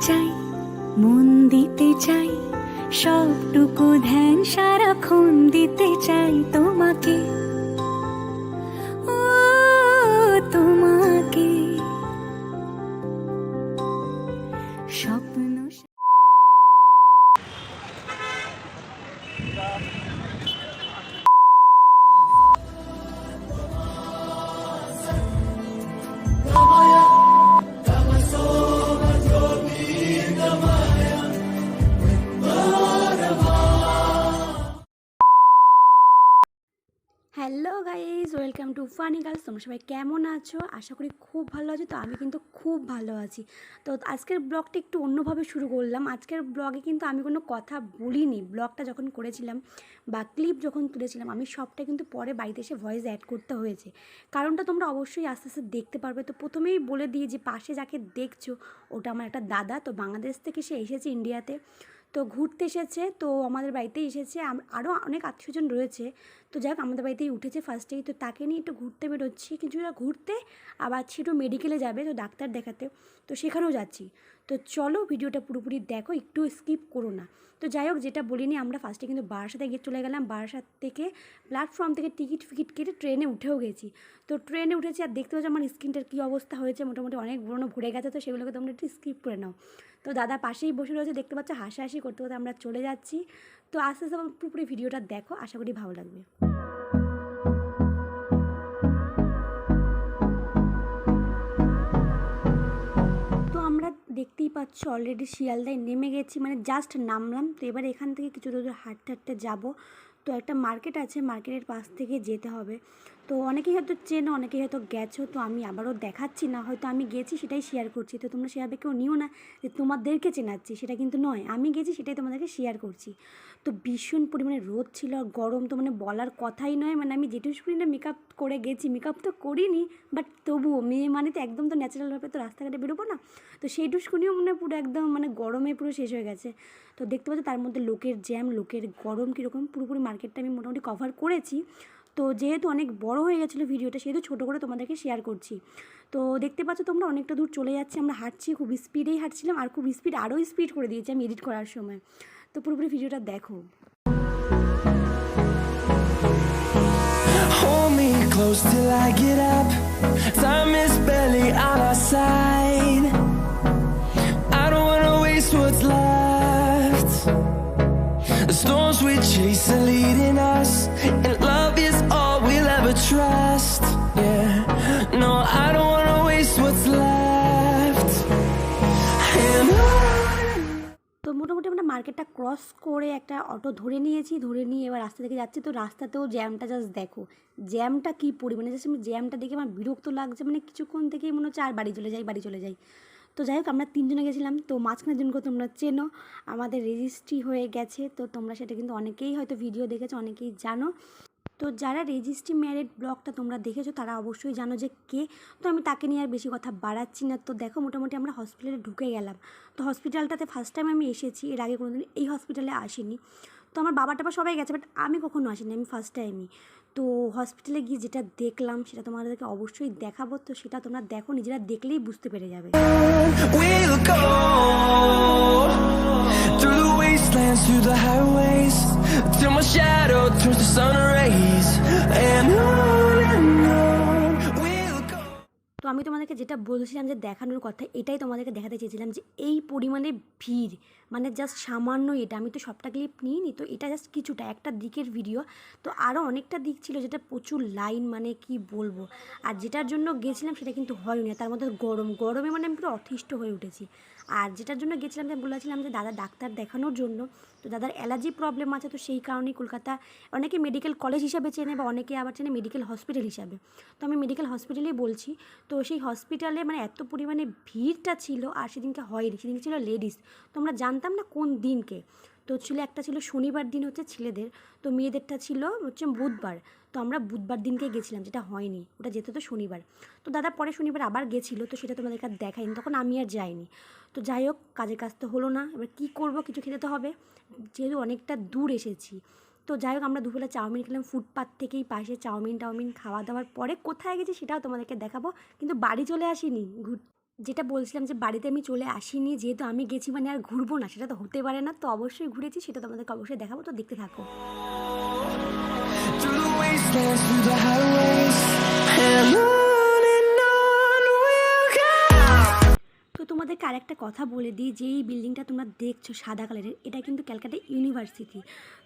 চাই, মন দিতে চাই, সবটুকু ধ্যান সারাক্ষণ দিতে চাই তোমাকে, ও তোমাকে। স্বপ্ন hello guys, welcome to funny girls. তোমরা সবাই কেমন আছো? আশা করি খুব ভালো আছো। তো আমি কিন্তু খুব ভালো আছি। তো আজকের ব্লগটা একটু অন্যভাবে শুরু করলাম। আজকের ব্লগে কিন্তু আমি কোনো কথা বলিনি। ব্লগটা যখন করেছিলাম বা ক্লিপ যখন তুলেছিলাম, আমি সবটা কিন্তু পরে বাড়িতে এসে ভয়েস অ্যাড করতে হয়েছে। কারণটা তোমরা অবশ্যই আস্তে আস্তে দেখতে পারবে। তো প্রথমেই বলে দিই যে পাশে যাকে দেখছো ওটা আমার একটা দাদা। তো বাংলাদেশ থেকে সে এসেছে ইন্ডিয়াতে, তো ঘুরতে এসেছে। তো আমাদের বাড়িতেই এসেছে, আরও অনেক আত্মীয়জন রয়েছে। তো যাক, আমাদের বাড়িতেই উঠেছে ফার্স্টেই। তো তাকে নিয়ে একটু ঘুরতে বেরোচ্ছি, কিছুটা ঘুরতে, আবার একটু মেডিকেলে যাবে, তো ডাক্তার দেখাতে, তো সেখানেও যাচ্ছি। তো চলো ভিডিওটা পুরোপুরি দেখো, একটু স্কিপ করো না। তো যাই হোক, যেটা বলিনি, আমরা ফার্স্টে কিন্তু বারাসাতে গিয়ে চলে গেলাম। বারাসাত থেকে প্ল্যাটফর্ম থেকে টিকিট কেটে ট্রেনে উঠেও গেছি। তো ট্রেনে উঠেছি আর দেখতে পাচ্ছি আমার স্কিনটার কী অবস্থা হয়েছে, মোটামুটি অনেক ব্রণ ভরে গেছে। তো সেগুলোকে তোমরা একটু স্কিপ করে নাও। তো দাদা পাশেই বসে রয়েছে, দেখতে পাচ্ছ, হাসাহাসি করতে করতে আমরা চলে যাচ্ছি। তো আস্তে আস্তে আমার পুরোপুরি ভিডিওটা দেখো, আশা করি ভালো লাগবে। তো আমরা দেখতেই পাচ্ছ অলরেডি শিয়ালদায় নেমে গেছি, মানে জাস্ট নামলাম। তো এবার এখান থেকে কিছু দূর হাঁটতে হাঁটতে যাবো। তো একটা মার্কেট আছে, মার্কেটের পাশ থেকে যেতে হবে। তো অনেকেই হয়তো চেনো, অনেকেই হয়তো গেছো। তো আমি আবারও দেখাচ্ছি না, হয়তো আমি গেছি সেটাই শেয়ার করছি। তো তোমরা সেভাবে কেউ নিও না যে তোমাদেরকে চেনাচ্ছি, সেটা কিন্তু নয়। আমি গেছি সেটাই তোমাদেরকে শেয়ার করছি। তো ভীষণ পরিমাণে রোদ ছিল আর গরম, তো মানে বলার কথাই নয়। মানে আমি যেটুকু স্ক্রিনে মেকআপ করে গেছি, মেকআপ তো করিনি, বাট তবুও মেয়ে মানে তো একদম তো ন্যাচারালভাবে তো রাস্তাঘাটে বেরোবো না। তো সেইটুকুনিও মনে পুরো একদম মানে গরমে পুরো শেষ হয়ে গেছে। তো দেখতে পাচ্ছি তার মধ্যে লোকের জ্যাম, লোকের গরম কীরকম। পুরোপুরি মার্কেটটা আমি মোটামুটি কভার করেছি। তো যেহেতু অনেক বড় হয়ে গেছিলো ভিডিওটা, সেহেতু ছোটো করে তোমাদেরকে শেয়ার করছি। তো দেখতে পাচ্ছ তোমরা, অনেকটা দূর চলে যাচ্ছি, আমরা হাঁটছি, খুব স্পিডেই হাঁটছিলাম, আর খুব স্পিড, আরও স্পিড করে দিয়েছি আমি এডিট করার সময়। তো পুরোপুরি ভিডিওটা দেখো। Hold me close till I get up. Time is barely on our side. I don't wanna waste what's left. The storms we chase are leading us, and love is all we'll ever trust. Yeah, no, I don't wanna waste what's left. And তো মোটামুটি আমরা মার্কেটটা cross করে একটা auto ধরে নিয়েছি, ধরে নিয়ে এবার রাস্তা থেকে যাচ্ছি। তো রাস্তাতেও জ্যামটা জাস্ট দেখো, জ্যামটা কী পরিমাণে, জাস্ট আমি জ্যামটা দেখে আমার বিরক্ত লাগছে। মানে কিছুক্ষণ থেকেই মনে হচ্ছে আর বাড়ি চলে যাই, বাড়ি চলে যাই। তো যাই হোক, আমরা তিনজনে গেছিলাম। তো মাঝখানের জনকে তোমরা চেনো, আমাদের রেজিস্ট্রি হয়ে গেছে। তো তোমরা সেটা কিন্তু অনেকেই হয়তো ভিডিও দেখেছো, অনেকেই জানো। তো যারা রেজিস্ট্রি ম্যারেড ব্লগটা তোমরা দেখেছো তারা অবশ্যই জানো যে কে। তো আমি তাকে নিয়ে আর বেশি কথা বাড়াচ্ছি না। তো দেখো, মোটামুটি আমরা হসপিটালে ঢুকে গেলাম। তো হসপিটালটাতে ফার্স্ট টাইম আমি এসেছি, এর আগে কোনোদিন এই হসপিটালে আসিনি। তো আমার বাবা টাবা সবাই গেছে, বাট আমি কখনো আসিনি, আমি ফার্স্ট টাইমই। তো হসপিটালে গিয়ে যেটা দেখলাম সেটা তোমাদেরকে অবশ্যই দেখাবো। তো সেটা তোমরা দেখো, নিজেরা দেখলেই বুঝতে পেরে যাবে। we'll go through the wastelands, through the highways, till my shadow turns to sun rays, and on we'll go. তো আমি তোমাদেরকে যেটা বলছিলাম যে দেখানোর কথা, এটাই তোমাদেরকে দেখাতে চেয়েছিলাম যে এই পরিমাণে ভিড়, মানে জাস্ট সামান্য এটা। আমি তো সবটা ক্লিপ নিইনি, তো এটা জাস্ট কিছুটা একটা দিকের ভিডিও। তো আরও অনেকটা দিক ছিল যেটা প্রচুর লাইন, মানে কি বলবো। আর যেটার জন্য গেছিলাম সেটা কিন্তু হয়নি, তার মধ্যে গরমে মানে আমি পুরো অতিষ্ঠ হয়ে উঠেছি। আর যেটার জন্য গেছিলাম, যে বলেছিলাম যে দাদা ডাক্তার দেখানোর জন্য, তো দাদার অ্যালার্জি প্রবলেম আছে। তো সেই কারণেই কলকাতা অনেকে মেডিকেল কলেজ হিসাবে চেনে, বা অনেকে আবার চেনে মেডিকেল হসপিটাল হিসাবে। তো আমি মেডিকেল হসপিটালেই বলছি। তো সেই হসপিটালে মানে এত পরিমাণে ভিড়টা ছিল, আর সেদিনকে হয়নি, সেদিনকে ছিল লেডিস। তো আমরা জানতাম না কোন দিনকে। তো ছিল একটা ছিল শনিবার দিন হচ্ছে ছেলেদের, তো মেয়েদেরটা ছিল হচ্ছে বুধবার। তো আমরা বুধবার দিনকে গেছিলাম, যেটা হয়নি, ওটা যেতে তো শনিবার। তো দাদা পরে শনিবার আবার গেছিলো, তো সেটা তোমাদেরকে আর দেখাইনি, তখন আমি আর যাইনি। তো যাই হোক, কাজের কাজ তো হলো না, এবার কী করবো, কিছু খেতে তো হবে, যেহেতু অনেকটা দূর এসেছি। তো যাই হোক, আমরা দুপুরে চাউমিন খেলাম ফুটপাথ থেকেই পাশে। চাউমিন খাওয়া দাওয়ার পরে কোথায় গেছি সেটাও তোমাদেরকে দেখাবো, কিন্তু বাড়ি চলে আসিনি, যেটা বলছিলাম যে বাড়িতে আমি চলে আসিনি, যেহেতু আমি গেছি মানে আর ঘুরবো না, সেটা তো হতে পারে না। তো অবশ্যই ঘুরেছি, সেটা তোমাদেরকে অবশ্যই দেখাবো, তো দেখতে থাকো। Through the wastelands, through the highways, and on we'll go. তো তোমাদেরকে আরেকটা কথা বলে দিই, যে এই বিল্ডিংটা তোমরা দেখছো সাদা কালারের, এটা কিন্তু ক্যালকাটা ইউনিভার্সিটি।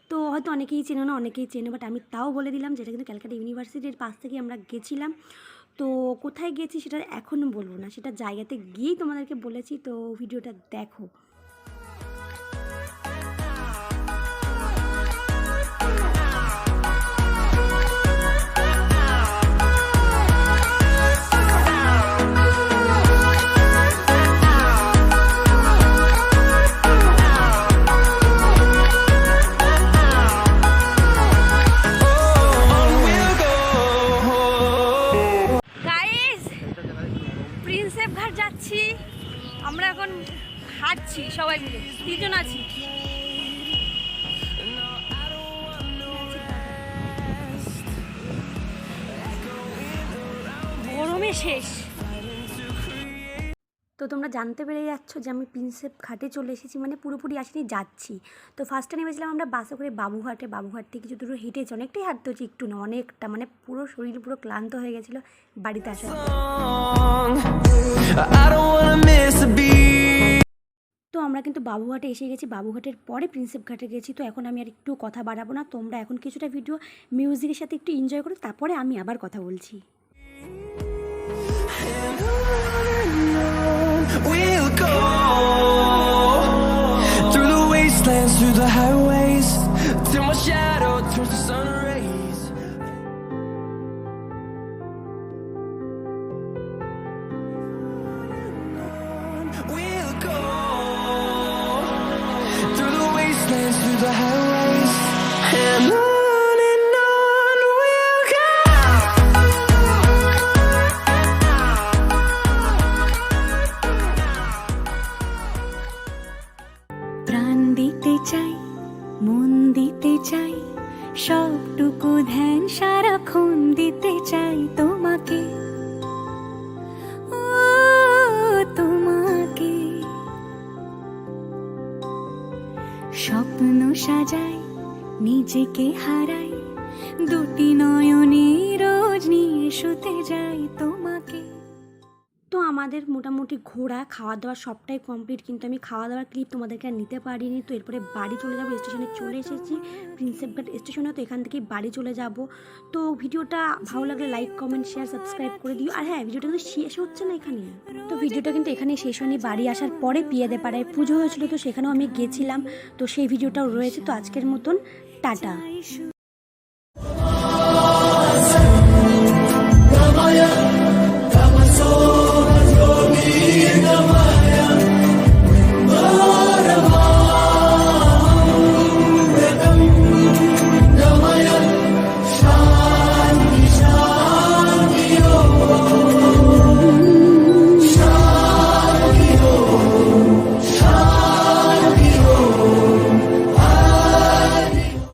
তো হয়তো অনেকেই চেনো না, অনেকেই চেনো, বাট আমি তাও বলে দিলাম যেটা কিন্তু ক্যালকাটা ইউনিভার্সিটির পাশ থেকে আমরা গেছিলাম। তো কোথায় গেছি সেটা এখনও বলবো না, সেটা জায়গাতে গিয়েই তোমাদেরকে বলেছি। তো ভিডিওটা দেখো। On we'll go. Guys, Prinsep ঘাট যাচ্ছি আমরা, এখন হাঁটছি সবাই মিলে, তিনজন আছি। গরমে শেষ। তো তোমরা জানতে পেরে যাচ্ছ যে আমি প্রিন্সেপ ঘাটে চলে এসেছি, মানে পুরোপুরি আসিনি, যাচ্ছি। তো ফার্স্টে নেমেছিলাম আমরা বাসে করে বাবুঘাটে। বাবুঘাট থেকে কিছু দূর হেঁটেছি, অনেকটাই হাঁটতে হচ্ছে, একটু না অনেকটা, মানে পুরো শরীর পুরো ক্লান্ত হয়ে গেছিলো বাড়িতে আসার পর। I don't wanna miss a beat. তো আমরা কিন্তু বাবুঘাটে এসে গেছি, বাবুঘাটের পরে প্রিন্সেপ ঘাটে গেছি। তো এখন আমি আর একটু কথা বাড়াবো না, তোমরা এখন কিছুটা ভিডিও মিউজিকের সাথে একটু এনজয় করো, তারপরে আমি আবার কথা বলছি। We'll go through the wastelands, through the highways, till my shadow turns to sun rays. We'll go through the wastelands, through the highways, and on we'll go. প্রাণ দিতে চাই, মন দিতে চাই, সবটুকু ধ্যান সারাক্ষণ দিতে চাই তোমাকে, ও তোমাকে। স্বপ্ন সাজাই, নিজেকে হারাই, দুটি নয়নে রোজ নিয়ে শুতে যাই তোমাকে। তো আমাদের মোটামুটি ঘোরা খাওয়া দাওয়া সবটাই কমপ্লিট, কিন্তু আমি খাওয়া দাওয়ার ক্লিপ তোমাদেরকে আর নিতে পারিনি। তো এরপরে বাড়ি চলে যাবো, স্টেশনে চলে এসেছি প্রিন্সেপ ঘাট স্টেশনে। তো এখান থেকেই বাড়ি চলে যাব। তো ভিডিওটা ভালো লাগলে লাইক কমেন্ট শেয়ার সাবস্ক্রাইব করে দিও। আর হ্যাঁ, ভিডিওটা কিন্তু শেষ হচ্ছে না এখানে, তো ভিডিওটা কিন্তু এখানে শেষ হয়নি। বাড়ি আসার পরে পিয়াদে পাড়ায় পুজো হয়েছিল, তো সেখানেও আমি গেছিলাম, তো সেই ভিডিওটাও রয়েছে। তো আজকের মতন টাটা।